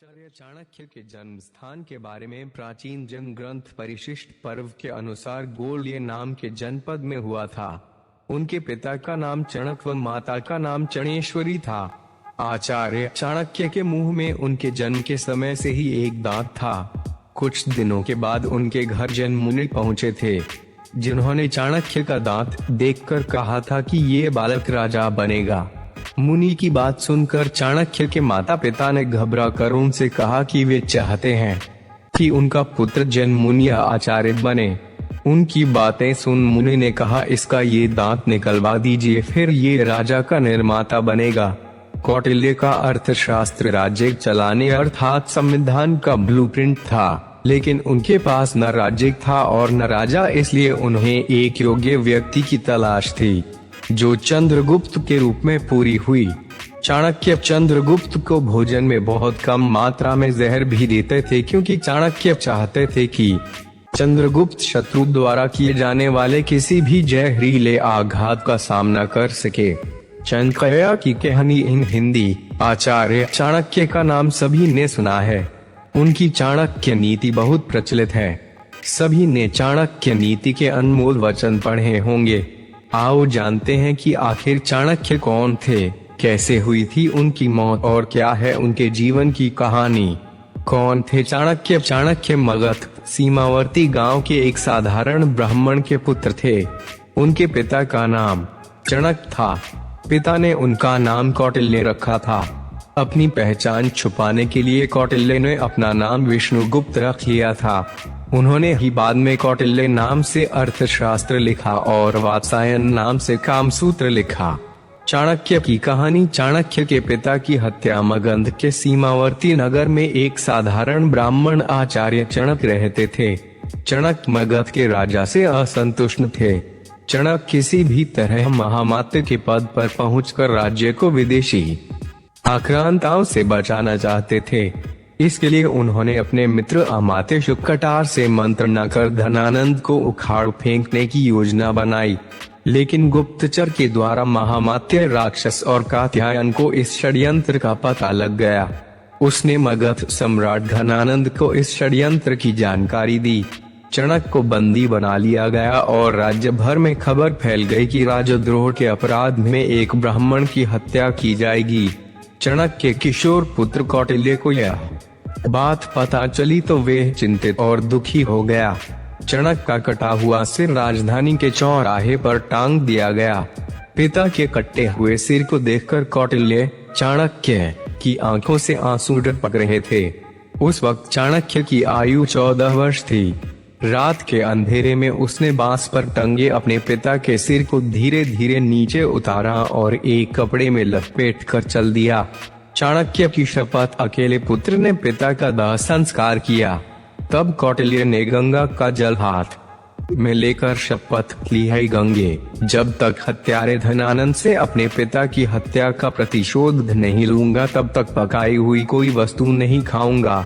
आचार्य चाणक्य के जन्म स्थान के बारे में प्राचीन जन ग्रंथ परिशिष्ट पर्व के अनुसार गोल्य नाम के जनपद में हुआ था। उनके पिता का नाम चणक व माता का नाम चणेश्वरी था। आचार्य चाणक्य के मुंह में उनके जन्म के समय से ही एक दांत था। कुछ दिनों के बाद उनके घर जन मुनि पहुँचे थे, जिन्होंने चाणक्य का दांत देखकर कहा था कि ये बालक राजा बनेगा। मुनि की बात सुनकर चाणक्य के माता पिता ने घबरा कर उनसे कहा कि वे चाहते हैं कि उनका पुत्र जन मुनि या आचार्य बने। उनकी बातें सुन मुनि ने कहा, इसका ये दांत निकलवा दीजिए, फिर ये राजा का निर्माता बनेगा। कौटिल्य का अर्थशास्त्र राज्य चलाने अर्थात संविधान का ब्लूप्रिंट था, लेकिन उनके पास न राज्य था और न राजा, इसलिए उन्हें एक योग्य व्यक्ति की तलाश थी जो चंद्रगुप्त के रूप में पूरी हुई। चाणक्य चंद्रगुप्त को भोजन में बहुत कम मात्रा में जहर भी देते थे, क्योंकि चाणक्य चाहते थे कि चंद्रगुप्त शत्रु द्वारा किए जाने वाले किसी भी जहरीले आघात का सामना कर सके। चाणक्य की कहानी इन हिंदी। आचार्य चाणक्य का नाम सभी ने सुना है। उनकी चाणक्य नीति बहुत प्रचलित है। सभी ने चाणक्य नीति के अनमोल वचन पढ़े होंगे। आओ जानते हैं कि आखिर चाणक्य कौन थे, कैसे हुई थी उनकी मौत और क्या है उनके जीवन की कहानी। कौन थे चाणक्य? चाणक्य मगध सीमावर्ती गांव के एक साधारण ब्राह्मण के पुत्र थे। उनके पिता का नाम चणक था। पिता ने उनका नाम कौटिल्य रखा था। अपनी पहचान छुपाने के लिए कौटिल्य ने अपना नाम विष्णुगुप्त रख लिया था। उन्होंने ही बाद में कौटिल्य नाम से अर्थशास्त्र लिखा और वात्सायन नाम से कामसूत्र लिखा। चाणक्य की कहानी। चाणक्य के पिता की हत्या मगध के सीमावर्ती नगर में एक साधारण ब्राह्मण आचार्य चणक रहते थे। चणक मगध के राजा से असंतुष्ट थे। चणक किसी भी तरह महामात्य के पद पर पहुंचकर राज्य को विदेशी आक्रांताओं से बचाना चाहते थे। इसके लिए उन्होंने अपने मित्र अमात्य शुक्राचार्य से मंत्रणा कर धनानंद को उखाड़ फेंकने की योजना बनाई, लेकिन गुप्तचर के द्वारा महामात्य राक्षस और कात्यायन को इस षड्यंत्र का पता लग गया। उसने मगध सम्राट धनानंद को इस षड्यंत्र की जानकारी दी। चणक को बंदी बना लिया गया और राज्य भर में खबर फैल गई कि राजद्रोह के अपराध में एक ब्राह्मण की हत्या की जाएगी। चणक के किशोर पुत्र कौटिल्य को यह बात पता चली तो वे चिंतित और दुखी हो गया। चणक का कटा हुआ सिर राजधानी के चौराहे पर टांग दिया गया। पिता के कटे हुए सिर को देखकर कौटिल्य चाणक्य की आंखों से आंसू टपक रहे थे। उस वक्त चाणक्य की आयु 14 वर्ष थी। रात के अंधेरे में उसने बांस पर टंगे अपने पिता के सिर को धीरे धीरे नीचे उतारा और एक कपड़े में लपेट कर चल दिया। चाणक्य की शपथ अकेले पुत्र ने पिता का दाह संस्कार किया। तब कौटिल्य ने गंगा का जल हाथ में लेकर शपथ ली है, गंगे, जब तक हत्यारे धनानंद से अपने पिता की हत्या का प्रतिशोध नहीं लूंगा तब तक पकाई हुई कोई वस्तु नहीं खाऊंगा।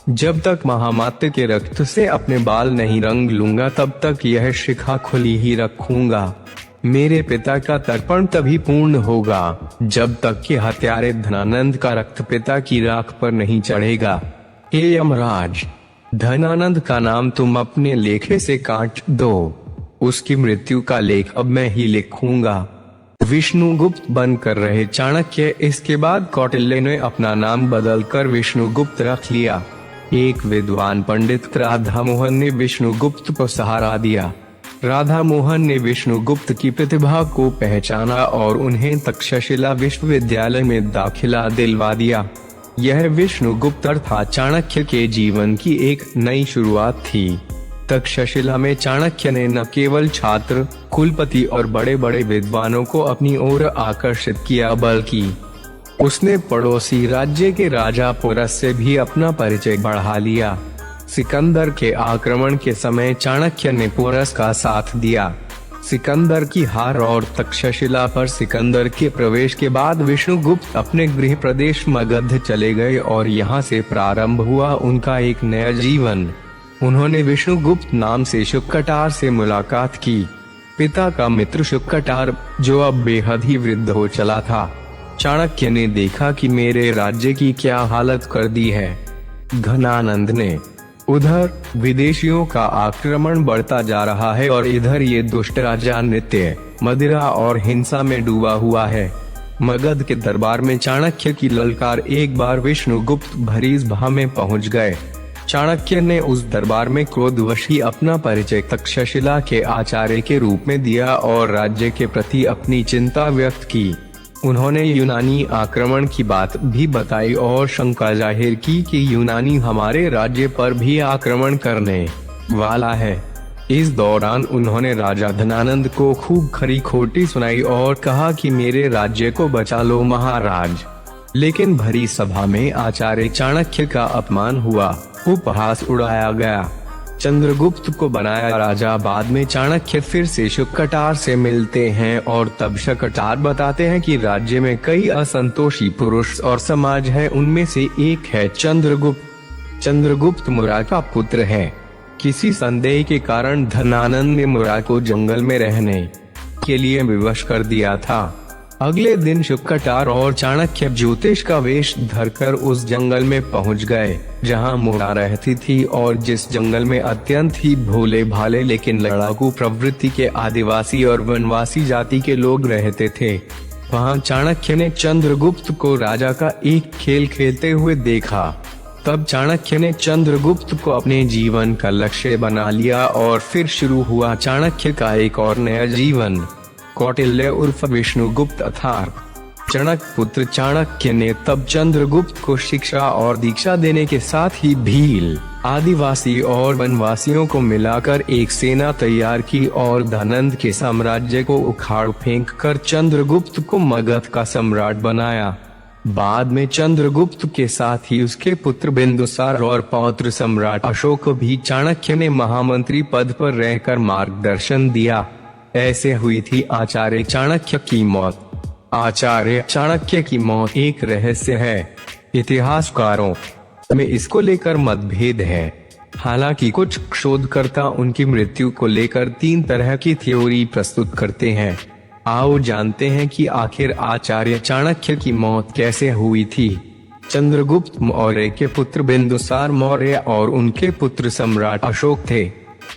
जब तक महामात्य के रक्त से अपने बाल नहीं रंग लूंगा तब तक यह शिखा खुली ही रखूंगा। मेरे पिता का तर्पण तभी पूर्ण होगा जब तक कि हत्यारे धनानंद का रक्त पिता की राख पर नहीं चढ़ेगा। हे यमराज, धनानंद का नाम तुम अपने लेखे से काट दो। उसकी मृत्यु का लेख अब मैं ही लिखूंगा। विष्णुगुप्त बनकर रहे चाणक्य। इसके बाद कौटिल्य ने अपना नाम बदलकर विष्णुगुप्त रख लिया। एक विद्वान पंडित राधा मोहन ने विष्णुगुप्त को सहारा दिया। राधा मोहन ने विष्णुगुप्त की प्रतिभा को पहचाना और उन्हें तक्षशिला विश्वविद्यालय में दाखिला दिलवा दिया। यह विष्णुगुप्त अर्थात चाणक्य के जीवन की एक नई शुरुआत थी। तक्षशिला में चाणक्य ने न केवल छात्र, कुलपति और बड़े बड़े विद्वानों को अपनी ओर आकर्षित किया, बल्कि उसने पड़ोसी राज्य के राजा पोरस से भी अपना परिचय बढ़ा लिया। सिकंदर के आक्रमण के समय चाणक्य ने पोरस का साथ दिया। सिकंदर की हार और तक्षशिला पर सिकंदर के प्रवेश के बाद विष्णुगुप्त अपने गृह प्रदेश मगध चले गए और यहाँ से प्रारंभ हुआ उनका एक नया जीवन। उन्होंने विष्णुगुप्त नाम से शुक्राचार्य से मुलाकात की। पिता का मित्र शुक्राचार्य, जो अब बेहद ही वृद्ध हो चला था। चाणक्य ने देखा कि मेरे राज्य की क्या हालत कर दी है। घनानंद ने। उधर विदेशियों का आक्रमण बढ़ता जा रहा है और इधर ये दुष्ट राजा नृत्य, मदिरा और हिंसा में डूबा हुआ है। मगध के दरबार में चाणक्य की ललकार एक बार विष्णुगुप्त भरी सभा में पहुंच गए। चाणक्य ने उस दरबार में क्रोधवश ही अपना परिचय तक्षशिला के आचार्य के रूप में दिया और राज्य के प्रति अपनी चिंता व्यक्त की। उन्होंने यूनानी आक्रमण की बात भी बताई और शंका जाहिर की कि यूनानी हमारे राज्य पर भी आक्रमण करने वाला है। इस दौरान उन्होंने राजा धनानंद को खूब खरी खोटी सुनाई और कहा कि मेरे राज्य को बचा लो महाराज। लेकिन भरी सभा में आचार्य चाणक्य का अपमान हुआ, उपहास उड़ाया गया। चंद्रगुप्त को बनाया राजा। बाद में चाणक्य फिर से शुकटार से मिलते हैं और तब शुकटार बताते हैं कि राज्य में कई असंतोषी पुरुष और समाज है, उनमें से एक है चंद्रगुप्त। चंद्रगुप्त मुरा का पुत्र है। किसी संदेह के कारण धनानंद ने मुरा को जंगल में रहने के लिए विवश कर दिया था। अगले दिन शुकटार और चाणक्य ज्योतिष का वेश धरकर उस जंगल में पहुंच गए जहां मुरा रहती थी और जिस जंगल में अत्यंत ही भोले भाले लेकिन लड़ाकू प्रवृत्ति के आदिवासी और वनवासी जाति के लोग रहते थे। वहां चाणक्य ने चंद्रगुप्त को राजा का एक खेल खेलते हुए देखा। तब चाणक्य ने चंद्रगुप्त को अपने जीवन का लक्ष्य बना लिया और फिर शुरू हुआ चाणक्य का एक और नया जीवन। कौटिल्य उर्फ विष्णुगुप्त अर्थात चणक पुत्र चाणक्य ने तब चंद्रगुप्त को शिक्षा और दीक्षा देने के साथ ही भील, आदिवासी और वनवासियों को मिलाकर एक सेना तैयार की और धनंद के साम्राज्य को उखाड़ फेंक कर चंद्रगुप्त को मगध का सम्राट बनाया। बाद में चंद्रगुप्त के साथ ही उसके पुत्र बिंदुसार और पौत्र सम्राट अशोक को भी चाणक्य ने महामंत्री पद पर रहकर मार्गदर्शन दिया। ऐसे हुई थी आचार्य चाणक्य की मौत। आचार्य चाणक्य की मौत एक रहस्य है। इतिहासकारों में इसको लेकर मतभेद है। हालांकि कुछ शोधकर्ता उनकी मृत्यु को लेकर 3 तरह की थ्योरी प्रस्तुत करते हैं। आओ जानते हैं कि आखिर आचार्य चाणक्य की मौत कैसे हुई थी। चंद्रगुप्त मौर्य के पुत्र बिंदुसार मौर्य और उनके पुत्र सम्राट अशोक थे।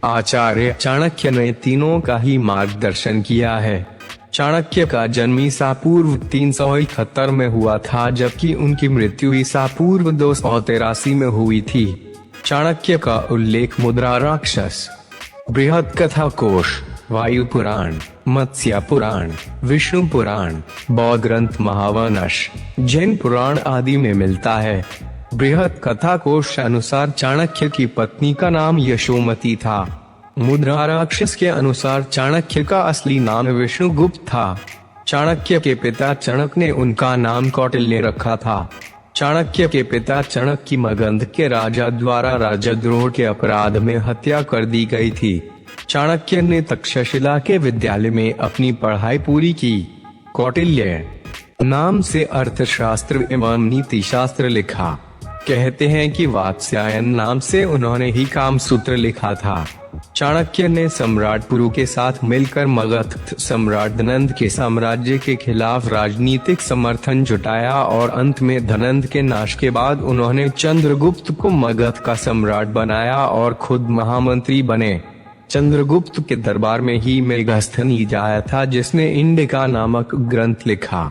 आचार्य चाणक्य ने तीनों का ही मार्गदर्शन किया है। चाणक्य का जन्म ईसा पूर्व 371 में हुआ था, जबकि उनकी मृत्यु ईसा पूर्व 283 में हुई थी। चाणक्य का उल्लेख मुद्रा राक्षस, बृहद कथा कोश, वायु पुराण, मत्स्य पुराण, विष्णु पुराण, बौद्ध ग्रंथ महावनश, जैन पुराण आदि में मिलता है। बृहद कथा कोश अनुसार चाणक्य की पत्नी का नाम यशोमती था। मुद्रा राक्षस के अनुसार चाणक्य का असली नाम विष्णुगुप्त था। चाणक्य के पिता चणक ने उनका नाम कौटिल्य रखा था। चाणक्य के पिता चणक की मगध के राजा द्वारा राजद्रोह के अपराध में हत्या कर दी गई थी। चाणक्य ने तक्षशिला के विद्यालय में अपनी पढ़ाई पूरी की। कौटिल्य नाम से अर्थशास्त्र एवं नीति शास्त्र लिखा। कहते हैं कि वात्स्यायन नाम से उन्होंने ही कामसूत्र लिखा था। चाणक्य ने सम्राट पुरु के साथ मिलकर मगध सम्राट धनंद के साम्राज्य के खिलाफ राजनीतिक समर्थन जुटाया और अंत में धनंद के नाश के बाद उन्होंने चंद्रगुप्त को मगध का सम्राट बनाया और खुद महामंत्री बने। चंद्रगुप्त के दरबार में ही मेघस्थनीज आया था, जिसने इंडिका नामक ग्रंथ लिखा।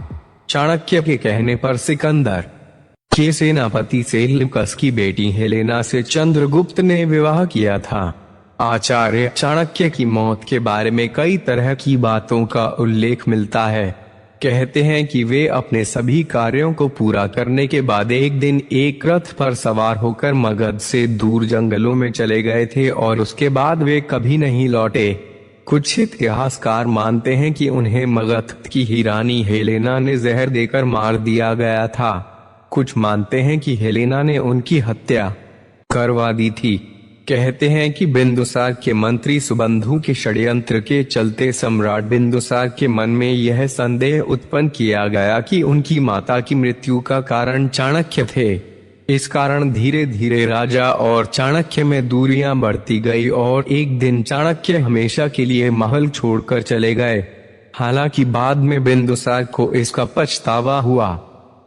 चाणक्य के कहने पर सिकंदर के सेनापति सेल्यूकस की बेटी हेलेना से चंद्रगुप्त ने विवाह किया था। आचार्य चाणक्य की मौत के बारे में कई तरह की बातों का उल्लेख मिलता है। कहते हैं कि वे अपने सभी कार्यों को पूरा करने के बाद एक दिन एक रथ पर सवार होकर मगध से दूर जंगलों में चले गए थे और उसके बाद वे कभी नहीं लौटे। कुछ इतिहासकार मानते हैं कि उन्हें मगध की ही रानी हेलेना ने जहर देकर मार दिया गया था। कुछ मानते हैं कि हेलेना ने उनकी हत्या करवा दी थी। कहते हैं कि बिंदुसार के मंत्री सुबंधु के षड्यंत्र के चलते सम्राट बिंदुसार के मन में यह संदेह उत्पन्न किया गया कि उनकी माता की मृत्यु का कारण चाणक्य थे। इस कारण धीरे धीरे राजा और चाणक्य में दूरियां बढ़ती गई और एक दिन चाणक्य हमेशा के लिए महल छोड़कर चले गए। हालांकि बाद में बिंदुसार को इसका पछतावा हुआ।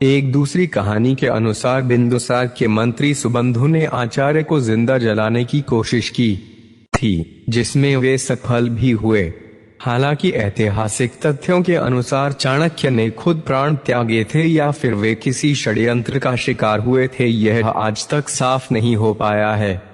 एक दूसरी कहानी के अनुसार बिंदुसार के मंत्री सुबंधु ने आचार्य को जिंदा जलाने की कोशिश की थी, जिसमें वे सफल भी हुए। हालांकि ऐतिहासिक तथ्यों के अनुसार चाणक्य ने खुद प्राण त्यागे थे या फिर वे किसी षड्यंत्र का शिकार हुए थे, यह आज तक साफ नहीं हो पाया है।